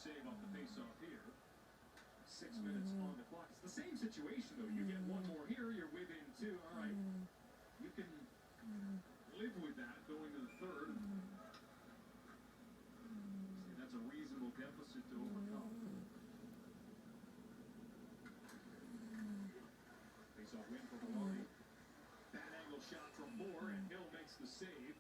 save off the face-off here. 6 minutes on the clock. It's the same situation, though. You get one more here, you're within two. All right, you can live with that going to the third. See, that's a reasonable deficit to overcome. Face-off win for Hawaii. Bad angle shot from Moore, and Hill makes the save.